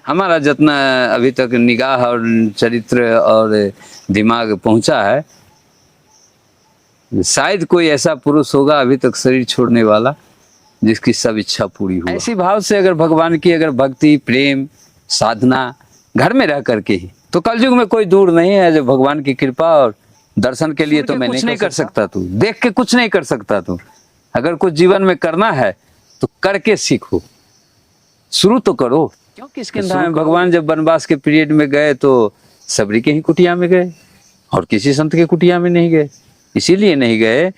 हमारा जितना अभी तक निगाह और चरित्र और दिमाग पहुंचा है, शायद कोई ऐसा पुरुष होगा अभी तक शरीर छोड़ने वाला जिसकी सब इच्छा पूरी हुई। ऐसी भाव से अगर भगवान की अगर भक्ति प्रेम साधना घर में रह करके ही, तो कलयुग में कोई दूर नहीं है जो भगवान की कृपा और दर्शन के लिए तो मैं कुछ नहीं कर सकता, तू देख के कुछ नहीं कर सकता। तू अगर कुछ जीवन में करना है तो करके सीखो, शुरू तो करो। क्योंकि इसके अंदर भगवान जब वनवास के पीरियड में गए तो सबरी के ही कुटिया में गए और किसी संत के कुटिया में नहीं गए। इसीलिए नहीं गए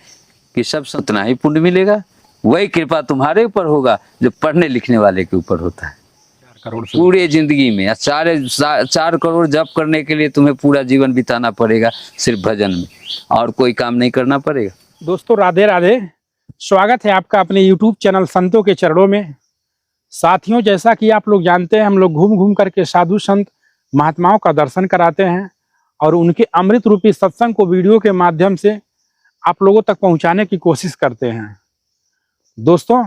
कि सब संत ना ही पुण्य मिलेगा, वही कृपा तुम्हारे ऊपर होगा जो पढ़ने लिखने वाले के ऊपर होता है। पूरे जिंदगी में 4 करोड़ जप करने के लिए तुम्हें पूरा जीवन बिताना पड़ेगा सिर्फ भजन में, और कोई काम नहीं करना पड़ेगा। दोस्तों राधे राधे, स्वागत है आपका अपने YouTube चैनल संतों के चरणों में। साथियों, जैसा कि आप लोग जानते हैं, हम लोग घूम घूम करके साधु संत महात्माओं का दर्शन कराते हैं और उनके अमृत रूपी सत्संग को वीडियो के माध्यम से आप लोगों तक पहुंचाने की कोशिश करते हैं। दोस्तों,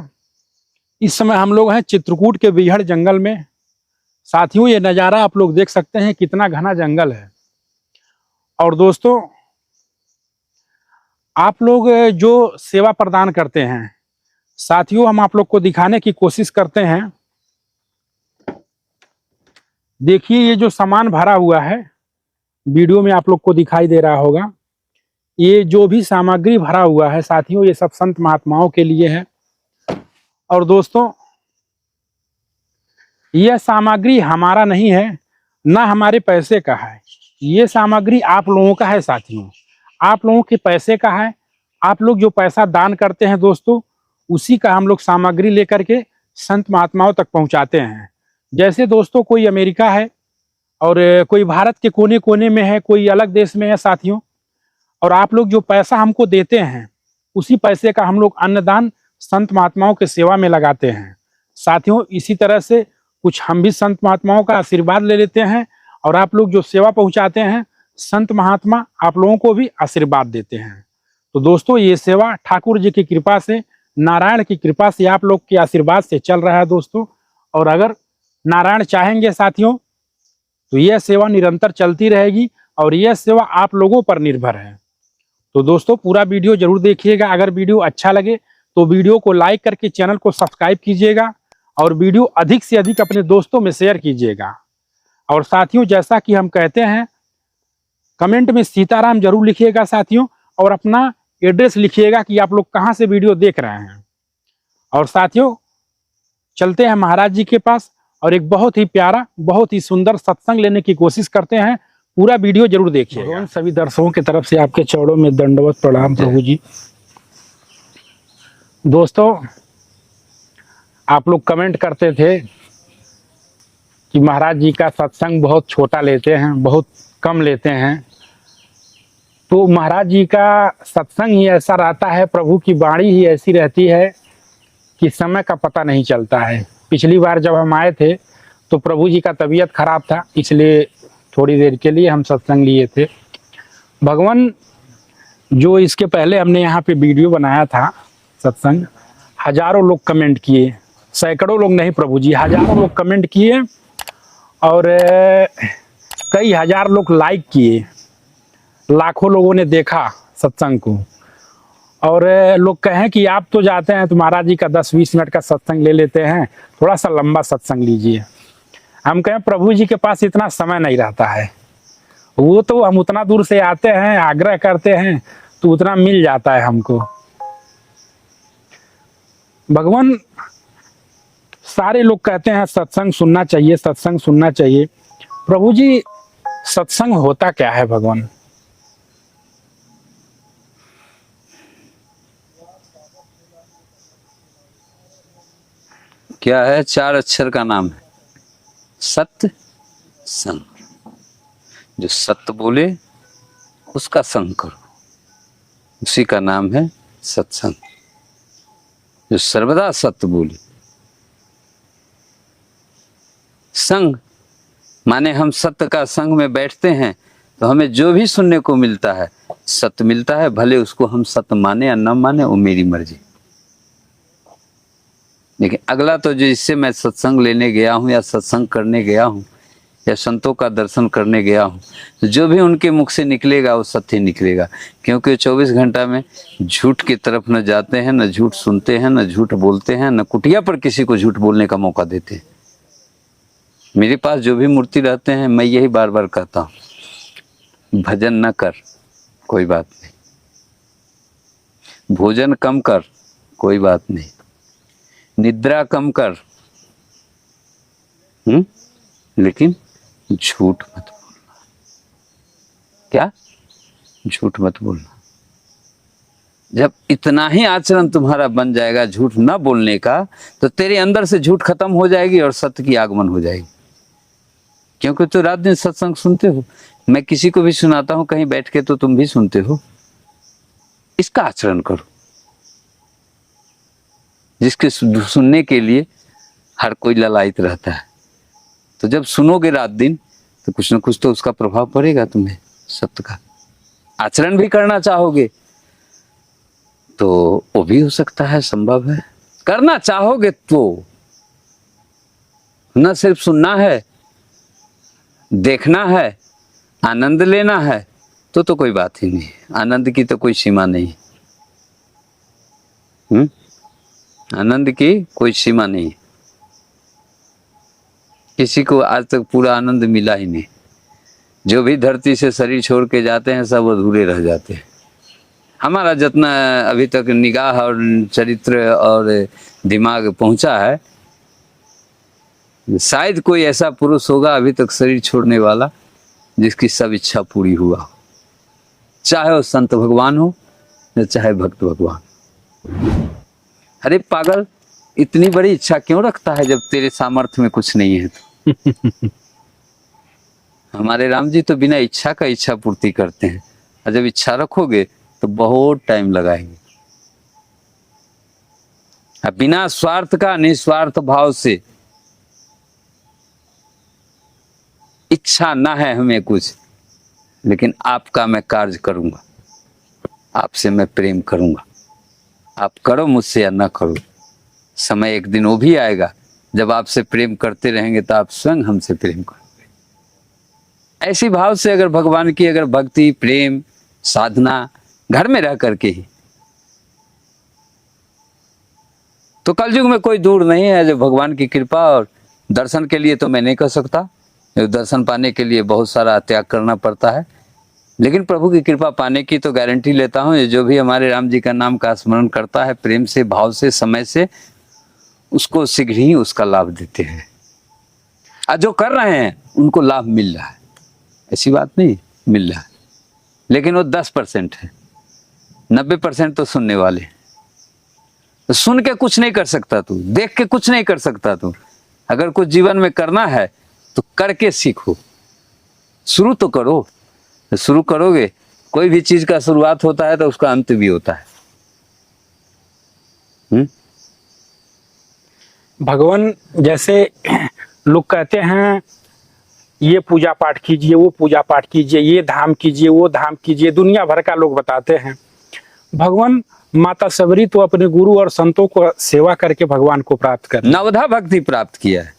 इस समय हम लोग हैं चित्रकूट के बिहड़ जंगल में। साथियों, ये नज़ारा आप लोग देख सकते हैं, कितना घना जंगल है। और दोस्तों, आप लोग जो सेवा प्रदान करते हैं, साथियों हम आप लोग को दिखाने की कोशिश करते हैं। देखिए, ये जो सामान भरा हुआ है, वीडियो में आप लोग को दिखाई दे रहा होगा। ये जो भी सामग्री भरा हुआ है साथियों, ये सब संत महात्माओं के लिए है। और दोस्तों, यह सामग्री हमारा नहीं है, ना हमारे पैसे का है। ये सामग्री आप लोगों का है साथियों, आप लोगों के पैसे का है। आप लोग जो पैसा दान करते हैं दोस्तों, उसी का हम लोग सामग्री लेकर के संत महात्माओं तक पहुंचाते हैं। जैसे दोस्तों, कोई अमेरिका है और कोई भारत के कोने कोने में है, कोई अलग देश में है साथियों, और आप लोग जो पैसा हमको देते हैं, उसी पैसे का हम लोग अन्नदान संत महात्माओं के सेवा में लगाते हैं। साथियों, इसी तरह से कुछ हम भी संत महात्माओं का आशीर्वाद ले लेते हैं, और आप लोग जो सेवा पहुंचाते हैं, संत महात्मा आप लोगों को भी आशीर्वाद देते हैं। तो दोस्तों, ये सेवा ठाकुर जी की कृपा से, नारायण की कृपा से, आप लोग के आशीर्वाद से चल रहा है दोस्तों। और अगर नारायण चाहेंगे साथियों, तो यह सेवा निरंतर चलती रहेगी, और यह सेवा आप लोगों पर निर्भर है। तो दोस्तों, पूरा वीडियो जरूर देखिएगा। अगर वीडियो अच्छा लगे तो वीडियो को लाइक करके चैनल को सब्सक्राइब कीजिएगा, और वीडियो अधिक से अधिक अपने दोस्तों में शेयर कीजिएगा। और साथियों, जैसा कि हम कहते हैं, कमेंट में सीताराम जरूर लिखिएगा साथियों, और अपना एड्रेस लिखिएगा कि आप लोग कहां से वीडियो देख रहे हैं। और साथियों, चलते हैं महाराज जी के पास और एक बहुत ही प्यारा, बहुत ही सुंदर सत्संग लेने की कोशिश करते हैं। पूरा वीडियो जरूर देखिएगा। सभी दर्शकों की तरफ से आपके चरणों में दंडवत प्रणाम प्रभु जी। दोस्तों, आप लोग कमेंट करते थे कि महाराज जी का सत्संग बहुत छोटा लेते हैं, बहुत कम लेते हैं। तो महाराज जी का सत्संग ही ऐसा रहता है, प्रभु की वाणी ही ऐसी रहती है कि समय का पता नहीं चलता है। पिछली बार जब हम आए थे तो प्रभु जी का तबीयत खराब था, इसलिए थोड़ी देर के लिए हम सत्संग लिए थे। भगवान, जो इसके पहले हमने यहाँ पे वीडियो बनाया था सत्संग, हजारों लोग कमेंट किए, सैकड़ों लोग नहीं प्रभु जी, हजारों लोग कमेंट किए, और कई हजार लोग लाइक किए। लाखों लोगों ने देखा सत्संग को, और लोग कहें कि आप तो जाते हैं तो महाराज जी का 10-20 मिनट का सत्संग ले लेते हैं, थोड़ा सा लंबा सत्संग लीजिए। हम कहें प्रभु जी के पास इतना समय नहीं रहता है, वो तो हम उतना दूर से आते हैं, आग्रह करते हैं तो उतना मिल जाता है हमको। भगवान, सारे लोग कहते हैं सत्संग सुनना चाहिए, सत्संग सुनना चाहिए। प्रभु जी, सत्संग होता क्या है भगवान? क्या है? 4 अक्षर का नाम है सत्य संग। जो सत्य बोले उसका संग करो, उसी का नाम है सत्संग। जो सर्वदा सत्य बोले, संग माने हम सत्य का संग में बैठते हैं तो हमें जो भी सुनने को मिलता है सत्य मिलता है, भले उसको हम सत्य माने या न माने, वो मेरी मर्जी। लेकिन अगला तो जो इससे मैं सत्संग लेने गया हूँ या सत्संग करने गया हूँ या संतों का दर्शन करने गया हूँ, तो जो भी उनके मुख से निकलेगा वो सत्य निकलेगा, क्योंकि 24 घंटा में झूठ की तरफ न जाते हैं, न झूठ सुनते हैं, न झूठ बोलते हैं, न कुटिया पर किसी को झूठ बोलने का मौका देते हैं। मेरे पास जो भी मूर्ति रहते हैं, मैं यही बार बार कहता हूँ, भजन न कर कोई बात नहीं, भोजन कम कर कोई बात नहीं, निद्रा कम कर, लेकिन झूठ मत बोलना। क्या? झूठ मत बोलना। जब इतना ही आचरण तुम्हारा बन जाएगा झूठ न बोलने का, तो तेरे अंदर से झूठ खत्म हो जाएगी और सत्य की आगमन हो जाएगी। क्योंकि तो रात दिन सत्संग सुनते हो, मैं किसी को भी सुनाता हूं कहीं बैठ के, तो तुम भी सुनते हो। इसका आचरण करो, जिसके सुनने के लिए हर कोई ललायित रहता है। तो जब सुनोगे रात दिन, तो कुछ ना कुछ तो उसका प्रभाव पड़ेगा तुम्हें, सत्य का। आचरण भी करना चाहोगे तो वो भी हो सकता है, संभव है। करना चाहोगे तो न सिर्फ सुनना है, देखना है, आनंद लेना है, तो कोई बात ही नहीं। आनंद की तो कोई सीमा नहीं। आनंद की कोई सीमा नहीं। किसी को आज तक पूरा आनंद मिला ही नहीं। जो भी धरती से शरीर छोड़ के जाते हैं, सब अधूरे रह जाते हैं। हमारा जितना अभी तक निगाह और चरित्र और दिमाग पहुंचा है, शायद कोई ऐसा पुरुष होगा अभी तक शरीर छोड़ने वाला जिसकी सब इच्छा पूरी हुआ हो, चाहे वो संत भगवान हो या चाहे भक्त भगवान। अरे पागल, इतनी बड़ी इच्छा क्यों रखता है जब तेरे सामर्थ्य में कुछ नहीं है तो? हमारे राम जी तो बिना इच्छा का इच्छा पूर्ति करते हैं, और जब इच्छा रखोगे तो बहुत टाइम लगाएंगे। अब बिना स्वार्थ का, निस्वार्थ भाव से, इच्छा ना है हमें कुछ, लेकिन आपका मैं कार्य करूंगा, आपसे मैं प्रेम करूंगा, आप करो मुझसे या ना करो। समय एक दिन वो भी आएगा जब आपसे प्रेम करते रहेंगे तो आप स्वयं हमसे प्रेम करोगे। ऐसी भाव से अगर भगवान की अगर भक्ति, प्रेम, साधना घर में रह करके ही, तो कलयुग में कोई दूर नहीं है जो भगवान की कृपा और दर्शन के लिए तो मैं नहीं कह सकता, दर्शन पाने के लिए बहुत सारा त्याग करना पड़ता है, लेकिन प्रभु की कृपा पाने की तो गारंटी लेता हूँ। जो भी हमारे राम जी का नाम का स्मरण करता है प्रेम से, भाव से, समय से, उसको शीघ्र ही उसका लाभ देते हैं। और जो कर रहे हैं उनको लाभ मिल रहा है, ऐसी बात नहीं, मिल रहा है, लेकिन वो 10% है, 90% तो सुनने वाले हैं। तो सुन के कुछ नहीं कर सकता तू, देख के कुछ नहीं कर सकता तू। अगर कुछ जीवन में करना है तो करके सीखो, शुरू तो करो। शुरू करोगे, कोई भी चीज का शुरुआत होता है तो उसका अंत भी होता है। भगवान जैसे लोग कहते हैं ये पूजा पाठ कीजिए, वो पूजा पाठ कीजिए, ये धाम कीजिए, वो धाम कीजिए, दुनिया भर का लोग बताते हैं। भगवान माता सबरी तो अपने गुरु और संतों को सेवा करके भगवान को प्राप्त कर, नवधा भक्ति प्राप्त किया है,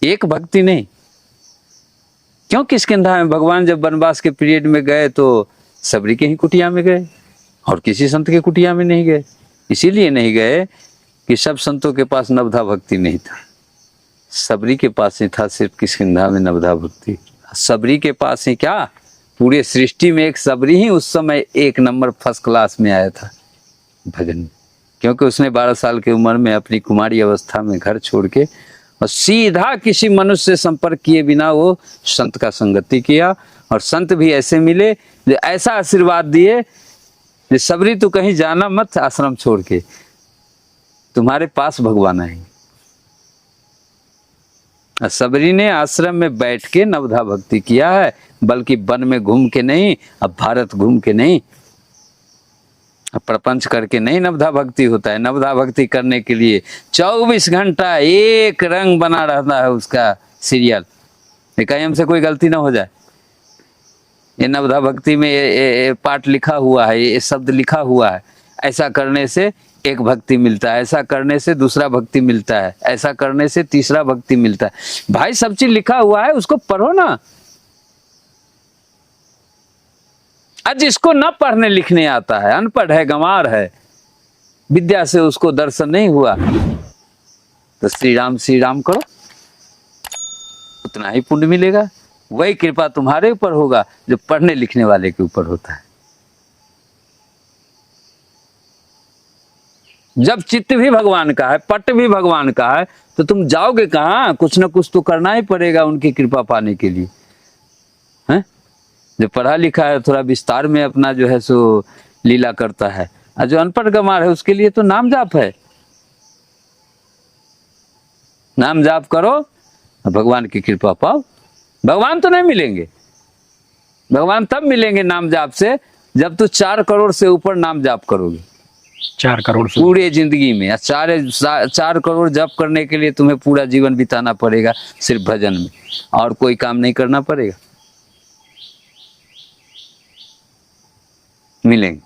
एक भक्ति नहीं। क्यों किष्किंधा में भगवान जब वनवास के पीरियड में गए तो सबरी के ही कुटिया में गए और किसी संत के कुटिया में नहीं गए। इसीलिए नहीं गए कि सब संतों के पास नवधा भक्ति नहीं था, सबरी के पास ही था सिर्फ किष्किंधा में नवधा भक्ति। सबरी के पास ही क्या, पूरे सृष्टि में एक सबरी ही उस समय 1 नंबर फर्स्ट क्लास में आया था भजन में, क्योंकि उसने 12 साल की उम्र में अपनी कुमारी अवस्था में घर छोड़ के और सीधा किसी मनुष्य से संपर्क किए बिना वो संत का संगति किया, और संत भी ऐसे मिले जो ऐसा आशीर्वाद दिए कि सबरी तू कहीं जाना मत, आश्रम छोड़ के, तुम्हारे पास भगवान आएंगे। सबरी ने आश्रम में बैठ के नवधा भक्ति किया है, बल्कि वन में घूम के नहीं, अब भारत घूम के नहीं, अब प्रपंच करके नहीं नवधा भक्ति होता है। नवधा भक्ति करने के लिए 24 घंटा एक रंग बना रहता है उसका सीरियल, कहीं हमसे कोई गलती ना हो जाए। ये नवधा भक्ति में ये पाठ लिखा हुआ है, ये शब्द लिखा हुआ है, ऐसा करने से एक भक्ति मिलता है, ऐसा करने से दूसरा भक्ति मिलता है, ऐसा करने से तीसरा भक्ति मिलता है। भाई सब चीज लिखा हुआ है, उसको पढ़ो ना। आज जिसको न पढ़ने लिखने आता है, अनपढ़ है, गंवार है, विद्या से उसको दर्शन नहीं हुआ, तो श्री राम करो, उतना ही पुण्य मिलेगा। वही कृपा तुम्हारे ऊपर होगा जो पढ़ने लिखने वाले के ऊपर होता है। जब चित्त भी भगवान का है, पट भी भगवान का है, तो तुम जाओगे कहाँ? कुछ ना कुछ तो करना ही पड़ेगा उनकी कृपा पाने के लिए, हैं? जो पढ़ा लिखा है थोड़ा विस्तार में अपना जो है सो लीला करता है, और जो अनपढ़ गंवार है उसके लिए तो नाम जाप है। नाम जाप करो, भगवान की कृपा पाओ। भगवान तो नहीं मिलेंगे, भगवान तब मिलेंगे नाम जाप से जब तू 4 करोड़ से ऊपर नाम जाप करोगे। 4 करोड़ से पूरे जिंदगी में 4 करोड़ जप करने के लिए तुम्हें पूरा जीवन बिताना पड़ेगा सिर्फ भजन में, और कोई काम नहीं करना पड़ेगा। मिलेंगे,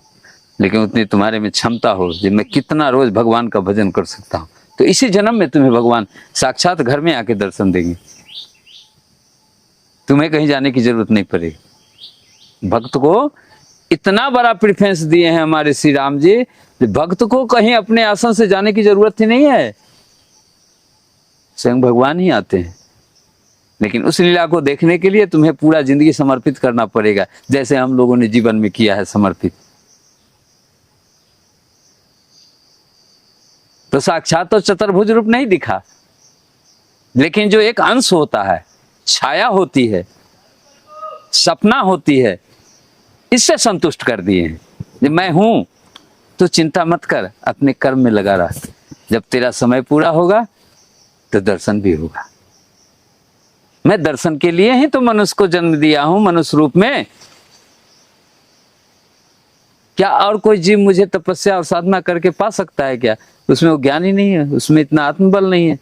लेकिन उतनी तुम्हारे में क्षमता हो कि मैं कितना रोज भगवान का भजन कर सकता हूं, तो इसी जन्म में तुम्हें भगवान साक्षात घर में आके दर्शन देंगे। तुम्हें कहीं जाने की जरूरत नहीं पड़ेगी। भक्त को इतना बड़ा प्रेफरेंस दिए हैं हमारे श्री राम जी, भक्त को कहीं अपने आसन से जाने की जरूरत ही नहीं है, स्वयं भगवान ही आते हैं। लेकिन उस लीला को देखने के लिए तुम्हें पूरा जिंदगी समर्पित करना पड़ेगा, जैसे हम लोगों ने जीवन में किया है समर्पित। तो साक्षात तो चतुर्भुज रूप नहीं दिखा, लेकिन जो एक अंश होता है, छाया होती है, सपना होती है, इससे संतुष्ट कर दिए हैं। जब मैं हूं तो चिंता मत कर, अपने कर्म में लगा रहा। जब तेरा समय पूरा होगा तो दर्शन भी होगा। मैं दर्शन के लिए ही तो मनुष्य को जन्म दिया हूं मनुष्य रूप में। क्या और कोई जीव मुझे तपस्या और साधना करके पा सकता है क्या? उसमें वो ज्ञान ही नहीं है, उसमें इतना आत्मबल नहीं है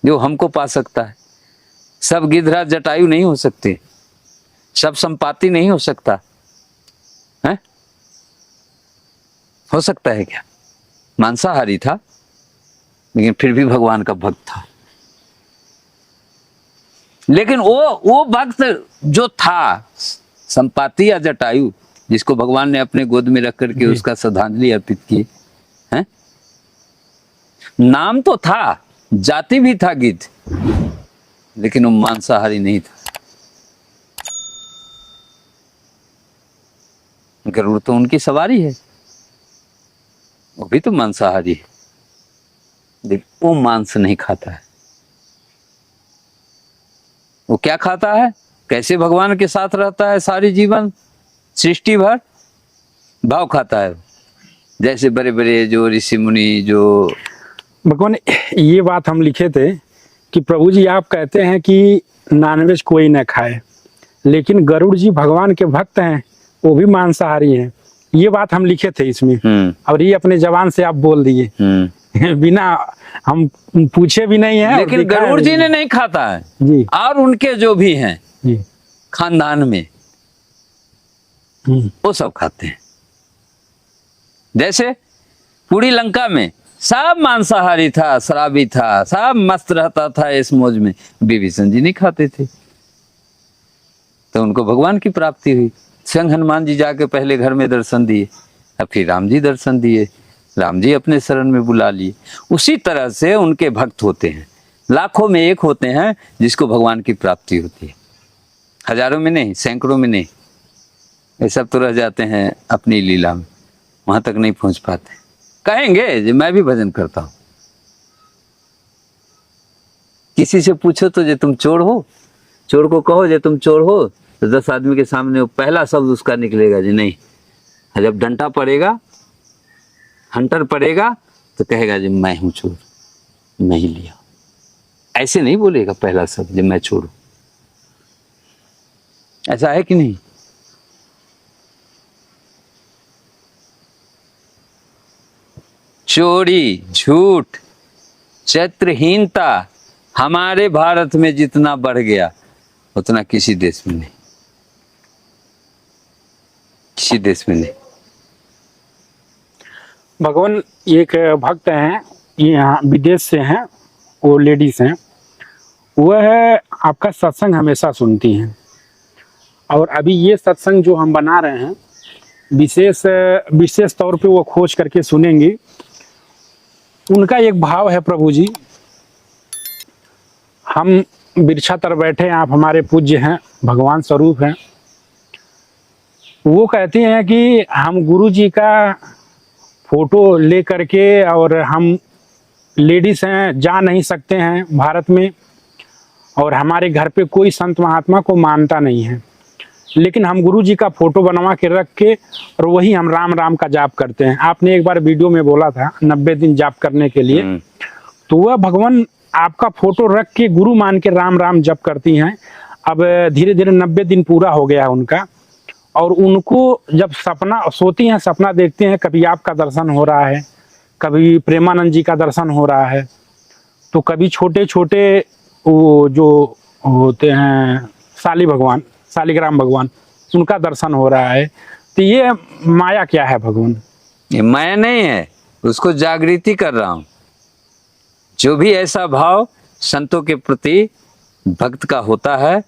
जो हमको पा सकता है। सब गिद्धराज जटायु नहीं हो सकते, सब संपाति नहीं हो सकता है। हो सकता है क्या? मांसाहारी था लेकिन फिर भी भगवान का भक्त था। लेकिन वो भक्त जो था संपाति या जटायु, जिसको भगवान ने अपने गोद में रख करके उसका श्रद्धांजलि अर्पित की है, नाम तो था, जाति भी था गिद्ध, लेकिन वो मांसाहारी नहीं था। गरुड़ तो उनकी सवारी है, वो भी तो मांसाहारी है, लेकिन वो मांस नहीं खाता है। वो क्या खाता है? कैसे भगवान के साथ रहता है सारी जीवन सृष्टि भर? भाव खाता है, जैसे बड़े बड़े जो ऋषि मुनि जो भगवान। ये बात हम लिखे थे कि प्रभु जी आप कहते हैं कि नॉनवेज कोई न खाए, लेकिन गरुड़ जी भगवान के भक्त हैं, वो भी मांसाहारी हैं। ये बात हम लिखे थे इसमें, और ये अपने जबान से आप बोल दिए बिना हम पूछे भी नहीं है। लेकिन गरुड़ जी ने नहीं खाता है जी, और उनके जो भी हैं जी खानदान में वो सब खाते हैं। जैसे पूरी लंका में सब मांसाहारी था, शराबी था, सब मस्त रहता था इस मौज में, विभीषण जी नहीं खाते थे, तो उनको भगवान की प्राप्ति हुई। स्वयं हनुमान जी जाके पहले घर में दर्शन दिए, अब फिर राम जी दर्शन दिए, राम जी अपने शरण में बुला लिए। उसी तरह से उनके भक्त होते हैं, लाखों में एक होते हैं जिसको भगवान की प्राप्ति होती है, हजारों में नहीं, सैकड़ों में नहीं। ये सब तो रह जाते हैं अपनी लीला में, वहां तक नहीं पहुंच पाते। कहेंगे जो मैं भी भजन करता हूं। किसी से पूछो तो जे तुम चोर हो, चोर को कहो जे तुम चोर हो, तो 10 आदमी के सामने वो पहला शब्द उसका निकलेगा जी नहीं। जब डंडा पड़ेगा, हंटर पड़ेगा, तो कहेगा जी मैं हूं चोर, नहीं लिया। ऐसे नहीं बोलेगा पहला शब्द जब मैं चोर हूं। ऐसा है कि नहीं? चोरी, झूठ, चरित्रहीनता हमारे भारत में जितना बढ़ गया उतना किसी देश में नहीं, किसी देश में नहीं। भगवान एक भक्त हैं, ये यहाँ विदेश से हैं, वो लेडीज हैं, वह आपका सत्संग हमेशा सुनती हैं। और अभी ये सत्संग जो हम बना रहे हैं विशेष तौर पे वो खोज करके सुनेंगी। उनका एक भाव है, प्रभु जी हम बिरछा तर बैठे हैं, आप हमारे पूज्य हैं, भगवान स्वरूप हैं। वो कहती हैं कि हम गुरु जी का फोटो ले करके, और हम लेडीज हैं, जा नहीं सकते हैं भारत में, और हमारे घर पे कोई संत महात्मा को मानता नहीं है, लेकिन हम गुरु जी का फोटो बनवा के रख के और वही हम राम राम का जाप करते हैं। आपने एक बार वीडियो में बोला था 90 दिन जाप करने के लिए, तो वह भगवान आपका फोटो रख के गुरु मान के राम राम जप करती हैं। अब धीरे धीरे 90 दिन पूरा हो गया उनका, और उनको जब सपना सोती हैं, सपना देखते हैं, कभी आपका दर्शन हो रहा है, कभी प्रेमानंद जी का दर्शन हो रहा है, तो कभी छोटे छोटे वो जो होते हैं शालिग्राम भगवान, उनका दर्शन हो रहा है। तो ये माया क्या है भगवान? ये माया नहीं है, उसको जागृति कर रहा हूं। जो भी ऐसा भाव संतों के प्रति भक्त का होता है,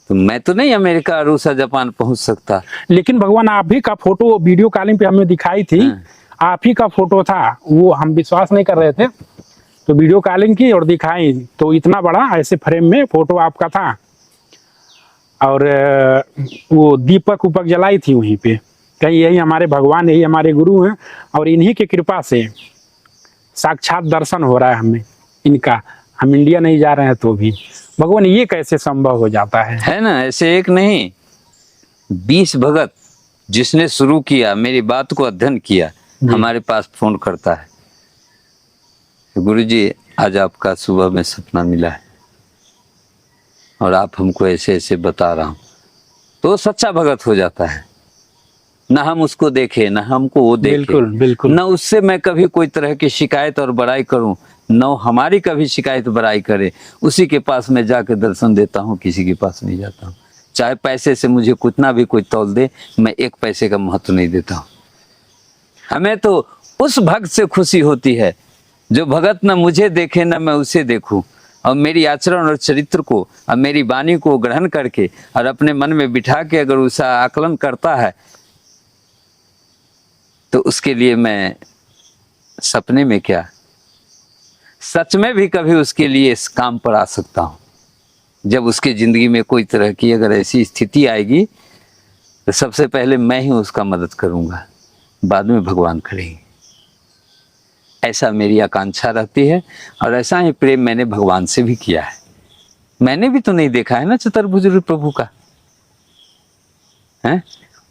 तो मैं तो नहीं अमेरिका, रूसा, जापान पहुंच सकता। लेकिन भगवान आप ही का फोटो वीडियो कॉलिंग पे हमें दिखाई थी, आप ही का फोटो था, वो हम विश्वास नहीं कर रहे थे, तो वीडियो कॉलिंग की और दिखाई, तो इतना बड़ा ऐसे फ्रेम में फोटो आपका था, और वो दीपक उपक जलाई थी वहीं पे, कहीं यही हमारे भगवान, यही हमारे गुरु हैं, और इन्हीं की कृपा से साक्षात दर्शन हो रहा है हमें इनका। हम इंडिया नहीं जा रहे हैं तो भी भगवान, ये कैसे संभव हो जाता है ना? ऐसे एक नहीं 20 भगत जिसने शुरू किया, मेरी बात को अध्ययन किया, हमारे पास फोन करता है, गुरुजी आज आपका सुबह में सपना मिला है और आप हमको ऐसे ऐसे बता रहा हूं, तो सच्चा भगत हो जाता है। ना हम उसको देखे, ना हमको वो देखे, बिल्कुल बिल्कुल। ना उससे मैं कभी कोई तरह की शिकायत और बड़ाई करूं, न हमारी कभी शिकायत बड़ाई करे। उसी के पास मैं जाकर दर्शन देता हूं, किसी के पास नहीं जाता हूं। चाहे पैसे से मुझे कितना भी कोई तौल दे, मैं एक पैसे का महत्व नहीं देता हूं। हमें तो उस भक्त से खुशी होती है जो भगत न मुझे देखे न मैं उसे देखूं, और मेरी आचरण और चरित्र को और मेरी वाणी को ग्रहण करके और अपने मन में बिठा के अगर उसका आकलन करता है, तो उसके लिए मैं सपने में क्या, सच में भी कभी उसके लिए इस काम पर आ सकता हूं। जब उसकी जिंदगी में कोई तरह की अगर ऐसी स्थिति आएगी, तो सबसे पहले मैं ही उसका मदद करूंगा, बाद में भगवान करेंगे। ऐसा मेरी आकांक्षा रहती है, और ऐसा ही प्रेम मैंने भगवान से भी किया है। मैंने भी तो नहीं देखा है ना चतुर्भुज प्रभु का, है?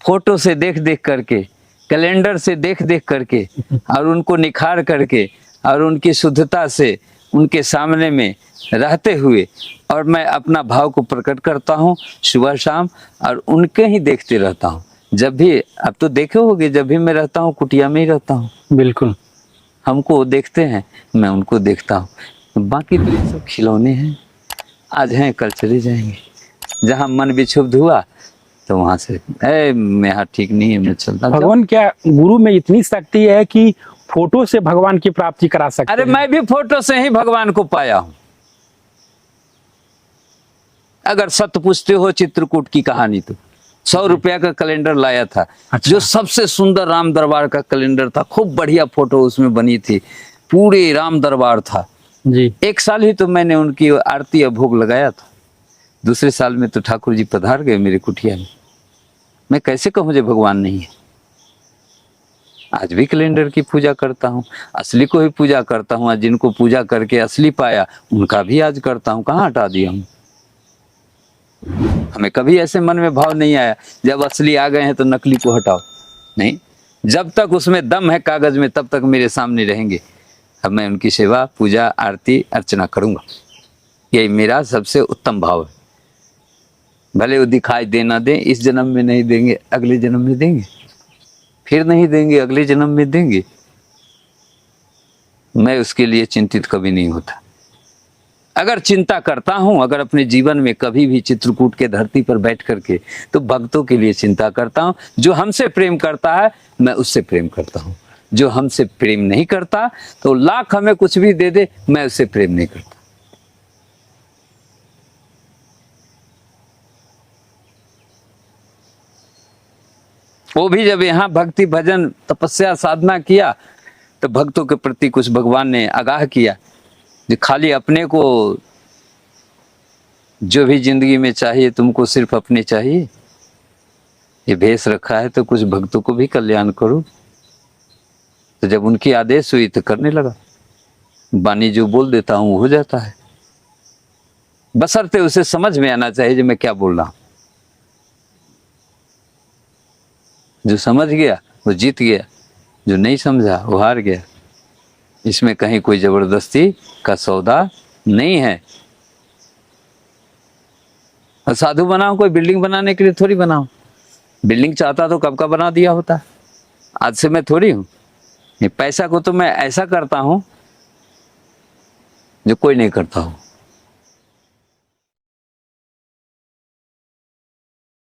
फोटो से देख देख करके, कैलेंडर से देख देख करके, और उनको निखार करके, और उनकी शुद्धता से उनके सामने में रहते हुए, और मैं अपना भाव को प्रकट करता हूँ सुबह शाम, और उनके ही देखते रहता हूँ। जब भी, अब तो देखे होगे, जब भी मैं रहता हूँ कुटिया में ही रहता हूँ। बिल्कुल, हमको वो देखते हैं, मैं उनको देखता हूँ। बाकी तो ये सब खिलौने हैं, आज हैं कल चले जाएंगे। जहाँ मन विक्षुब्ध हुआ तो वहां से मैं यहाँ ठीक नहीं है, मैं चलता। भगवान क्या गुरु में इतनी शक्ति है कि फोटो से भगवान की प्राप्ति करा सकते अरे हैं? मैं भी फोटो से ही भगवान को पाया हूं। अगर सत्य पूछते हो चित्रकूट की कहानी, तो 100 रुपया का कैलेंडर लाया था। अच्छा। जो सबसे सुंदर राम दरबार का कैलेंडर था, खूब बढ़िया फोटो उसमें बनी थी, पूरे राम दरबार था जी। 1 साल ही तो मैंने उनकी आरती और भोग लगाया था। दूसरे साल में तो ठाकुर जी पधार गए मेरे कुटिया में। मैं कैसे कहूँ जो भगवान नहीं है। आज भी कैलेंडर की पूजा करता हूँ, असली को ही पूजा करता हूँ। जिनको पूजा करके असली पाया उनका भी आज करता हूँ। कहाँ हटा दिया हूँ? हमें कभी ऐसे मन में भाव नहीं आया जब असली आ गए हैं तो नकली को हटाओ, नहीं। जब तक उसमें दम है कागज में, तब तक मेरे सामने रहेंगे। अब मैं उनकी सेवा, पूजा, आरती, अर्चना करूंगा। यही मेरा सबसे उत्तम भाव है। भले वो दिखाई देना दें, इस जन्म में नहीं देंगे, अगले जन्म में देंगे, फिर नहीं देंगे, अगले जन्म में देंगे। मैं उसके लिए चिंतित कभी नहीं होता। अगर चिंता करता हूं, अगर अपने जीवन में कभी भी चित्रकूट के धरती पर बैठ करके, तो भक्तों के लिए चिंता करता हूं। जो हमसे प्रेम करता है मैं उससे प्रेम करता हूं। जो हमसे प्रेम नहीं करता, तो लाख हमें कुछ भी दे दे, मैं उससे प्रेम नहीं करता। वो भी जब यहाँ भक्ति भजन तपस्या साधना किया तो भक्तों के प्रति कुछ भगवान ने आगाह किया, जो खाली अपने को जो भी जिंदगी में चाहिए तुमको सिर्फ अपने चाहिए, ये भेष रखा है तो कुछ भक्तों को भी कल्याण करो। तो जब उनकी आदेश हुई तो करने लगा। वाणी जो बोल देता हूं वो हो जाता है, बशर्ते उसे समझ में आना चाहिए जो मैं क्या बोल रहा हूं। जो समझ गया वो जीत गया, जो नहीं समझा वो हार गया। इसमें कहीं कोई जबरदस्ती का सौदा नहीं है। और साधु बनाओ कोई बिल्डिंग बनाने के लिए थोड़ी बनाओ, बिल्डिंग चाहता तो कब का बना दिया होता। आज से मैं थोड़ी हूं, ये पैसा को तो मैं ऐसा करता हूं जो कोई नहीं करता हो।